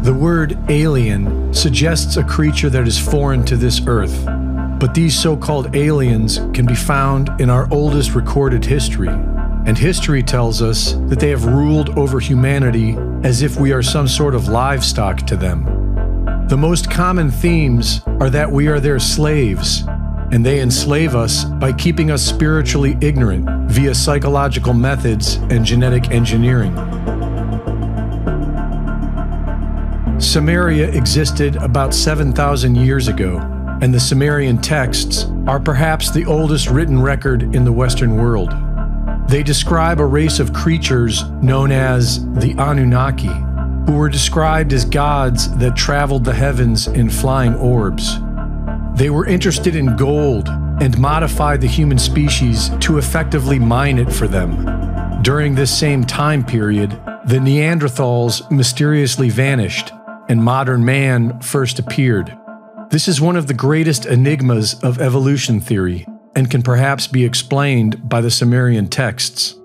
The word alien suggests a creature that is foreign to this earth, but these so-called aliens can be found in our oldest recorded history, and history tells us that they have ruled over humanity as if we are some sort of livestock to them. The most common themes are that we are their slaves, and they enslave us by keeping us spiritually ignorant via psychological methods and genetic engineering. Sumeria existed about 7,000 years ago, and the Sumerian texts are perhaps the oldest written record in the Western world. They describe a race of creatures known as the Anunnaki, who were described as gods that traveled the heavens in flying orbs. They were interested in gold and modified the human species to effectively mine it for them. During this same time period, the Neanderthals mysteriously vanished, and modern man first appeared. This is one of the greatest enigmas of evolution theory, and can perhaps be explained by the Sumerian texts.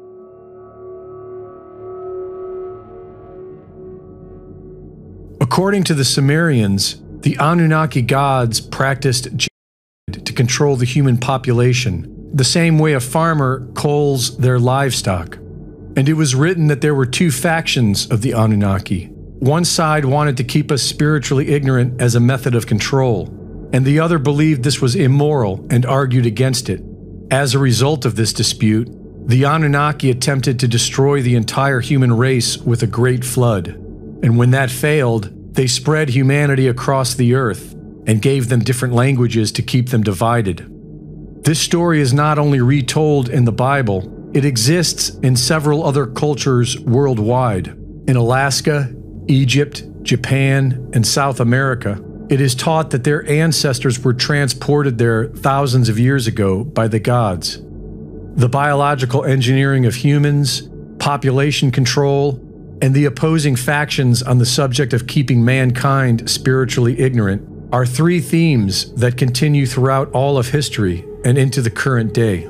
According to the Sumerians, the Anunnaki gods practiced genocide to control the human population, the same way a farmer culls their livestock. And it was written that there were two factions of the Anunnaki. One side wanted to keep us spiritually ignorant as a method of control, and the other believed this was immoral and argued against it. As a result of this dispute, the Anunnaki attempted to destroy the entire human race with a great flood. And when that failed, they spread humanity across the earth and gave them different languages to keep them divided. This story is not only retold in the Bible, it exists in several other cultures worldwide. In Alaska, Egypt, Japan, and South America, it is taught that their ancestors were transported there thousands of years ago by the gods. The biological engineering of humans, population control, and the opposing factions on the subject of keeping mankind spiritually ignorant are three themes that continue throughout all of history and into the current day.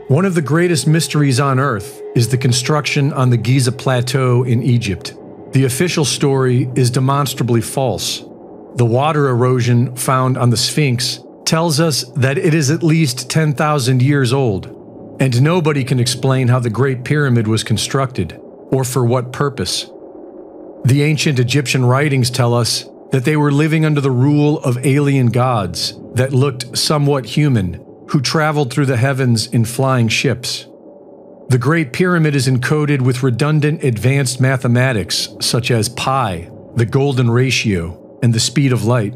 One of the greatest mysteries on Earth is the construction on the Giza Plateau in Egypt. The official story is demonstrably false. The water erosion found on the Sphinx tells us that it is at least 10,000 years old, and nobody can explain how the Great Pyramid was constructed, or for what purpose. The ancient Egyptian writings tell us that they were living under the rule of alien gods that looked somewhat human, who traveled through the heavens in flying ships. The Great Pyramid is encoded with redundant advanced mathematics such as pi, the golden ratio, and the speed of light,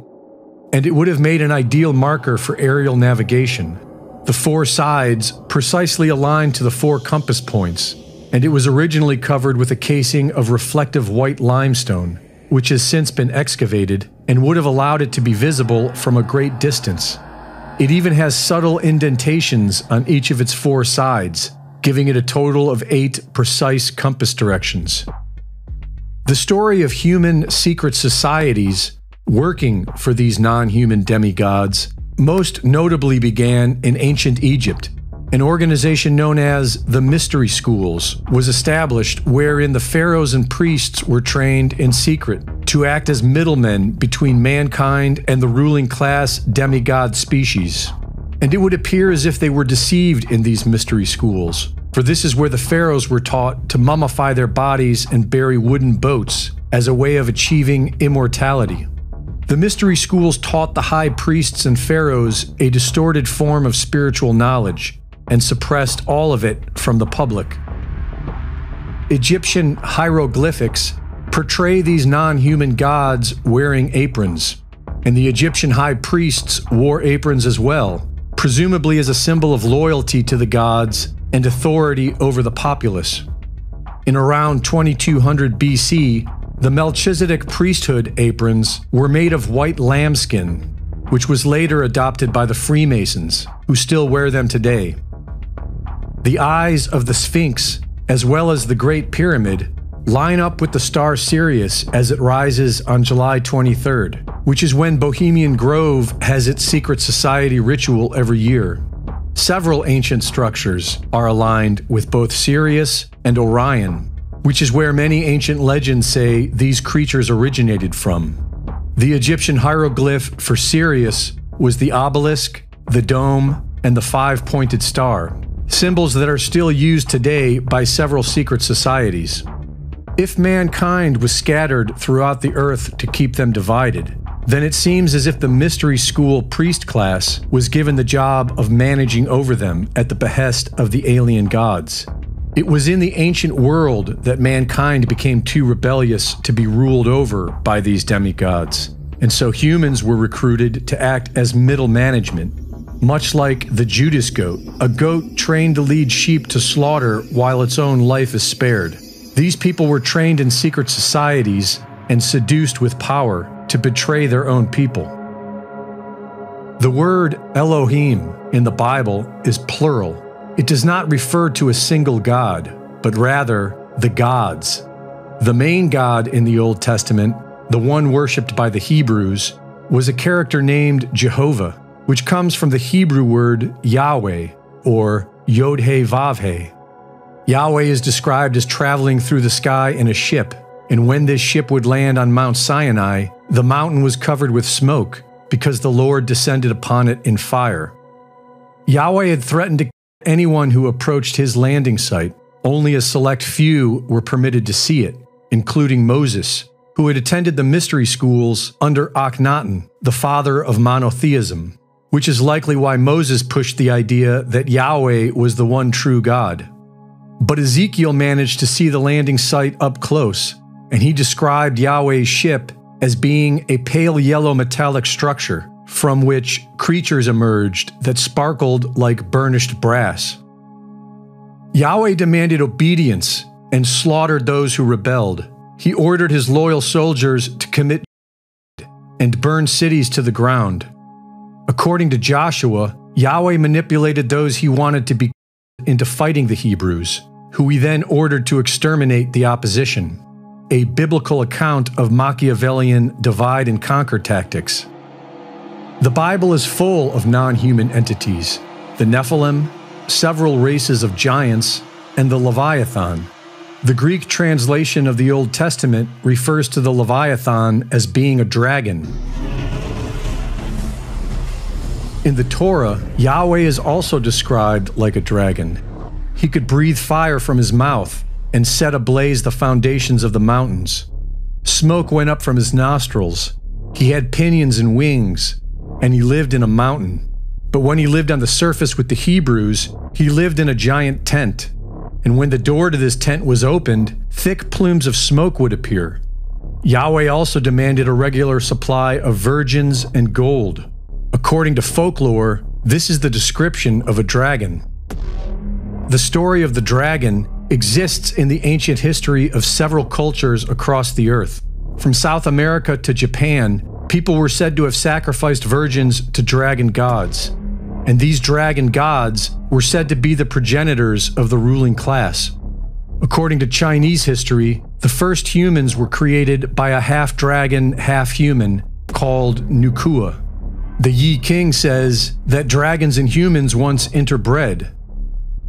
and it would have made an ideal marker for aerial navigation. The four sides precisely aligned to the four compass points, and it was originally covered with a casing of reflective white limestone, which has since been excavated and would have allowed it to be visible from a great distance. It even has subtle indentations on each of its four sides, giving it a total of 8 precise compass directions. The story of human secret societies working for these non-human demigods most notably began in ancient Egypt. An organization known as the Mystery Schools was established, wherein the pharaohs and priests were trained in secret to act as middlemen between mankind and the ruling class demigod species. And it would appear as if they were deceived in these mystery schools, for this is where the pharaohs were taught to mummify their bodies and bury wooden boats as a way of achieving immortality. The mystery schools taught the high priests and pharaohs a distorted form of spiritual knowledge and suppressed all of it from the public. Egyptian hieroglyphics portray these non-human gods wearing aprons, and the Egyptian high priests wore aprons as well, presumably as a symbol of loyalty to the gods and authority over the populace. In around 2200 BC, the Melchizedek priesthood aprons were made of white lambskin, which was later adopted by the Freemasons, who still wear them today. The eyes of the Sphinx, as well as the Great Pyramid, line up with the star Sirius as it rises on July 23rd, which is when Bohemian Grove has its secret society ritual every year. Several ancient structures are aligned with both Sirius and Orion, which is where many ancient legends say these creatures originated from. The Egyptian hieroglyph for Sirius was the obelisk, the dome, and the five-pointed star, symbols that are still used today by several secret societies. If mankind was scattered throughout the earth to keep them divided, then it seems as if the mystery school priest class was given the job of managing over them at the behest of the alien gods. It was in the ancient world that mankind became too rebellious to be ruled over by these demigods, and so humans were recruited to act as middle management, much like the Judas goat, a goat trained to lead sheep to slaughter while its own life is spared. These people were trained in secret societies and seduced with power to betray their own people. The word Elohim in the Bible is plural. It does not refer to a single god, but rather the gods. The main god in the Old Testament, the one worshipped by the Hebrews, was a character named Jehovah, which comes from the Hebrew word Yahweh, or Yod-He-Vav-He. Yahweh is described as traveling through the sky in a ship, and when this ship would land on Mount Sinai, the mountain was covered with smoke, because the Lord descended upon it in fire. Yahweh had threatened to kill anyone who approached his landing site. Only a select few were permitted to see it, including Moses, who had attended the mystery schools under Akhenaten, the father of monotheism, which is likely why Moses pushed the idea that Yahweh was the one true God. But Ezekiel managed to see the landing site up close, and he described Yahweh's ship as being a pale yellow metallic structure from which creatures emerged that sparkled like burnished brass. Yahweh demanded obedience and slaughtered those who rebelled. He ordered his loyal soldiers to commit and burn cities to the ground. According to Joshua, Yahweh manipulated those he wanted to be into fighting the Hebrews, who he then ordered to exterminate the opposition. A biblical account of Machiavellian divide and conquer tactics. The Bible is full of non-human entities, the Nephilim, several races of giants, and the Leviathan. The Greek translation of the Old Testament refers to the Leviathan as being a dragon. In the Torah, Yahweh is also described like a dragon. He could breathe fire from his mouth and set ablaze the foundations of the mountains. Smoke went up from his nostrils. He had pinions and wings, and he lived in a mountain. But when he lived on the surface with the Hebrews, he lived in a giant tent. And when the door to this tent was opened, thick plumes of smoke would appear. Yahweh also demanded a regular supply of virgins and gold. According to folklore, this is the description of a dragon. The story of the dragon exists in the ancient history of several cultures across the earth. From South America to Japan, people were said to have sacrificed virgins to dragon gods. And these dragon gods were said to be the progenitors of the ruling class. According to Chinese history, the first humans were created by a half-dragon, half-human called Nukua. The Yi King says that dragons and humans once interbred.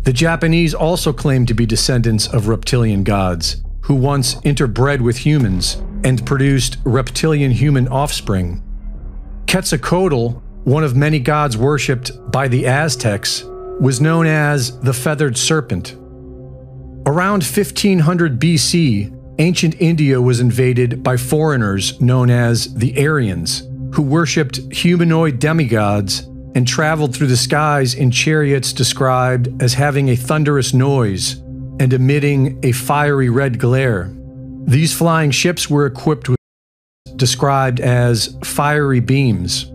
The Japanese also claim to be descendants of reptilian gods, who once interbred with humans and produced reptilian-human offspring. Quetzalcoatl, one of many gods worshipped by the Aztecs, was known as the feathered serpent. Around 1500 BC, ancient India was invaded by foreigners known as the Aryans, who worshipped humanoid demigods and traveled through the skies in chariots described as having a thunderous noise and emitting a fiery red glare. These flying ships were equipped with described as fiery beams.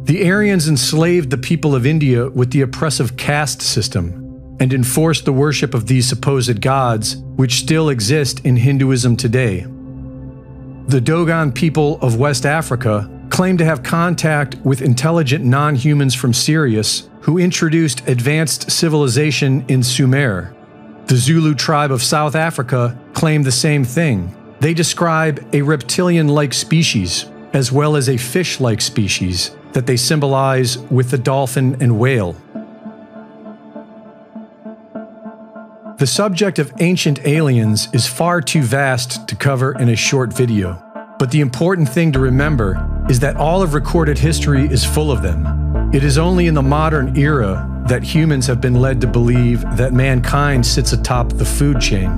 The Aryans enslaved the people of India with the oppressive caste system and enforced the worship of these supposed gods, which still exist in Hinduism today. The Dogon people of West Africa claim to have contact with intelligent non-humans from Sirius who introduced advanced civilization in Sumer. The Zulu tribe of South Africa claim the same thing. They describe a reptilian-like species, as well as a fish-like species, that they symbolize with the dolphin and whale. The subject of ancient aliens is far too vast to cover in a short video, but the important thing to remember is that all of recorded history is full of them. It is only in the modern era that humans have been led to believe that mankind sits atop the food chain.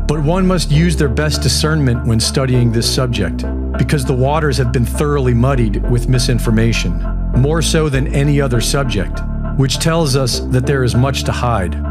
But one must use their best discernment when studying this subject, because the waters have been thoroughly muddied with misinformation, more so than any other subject, which tells us that there is much to hide.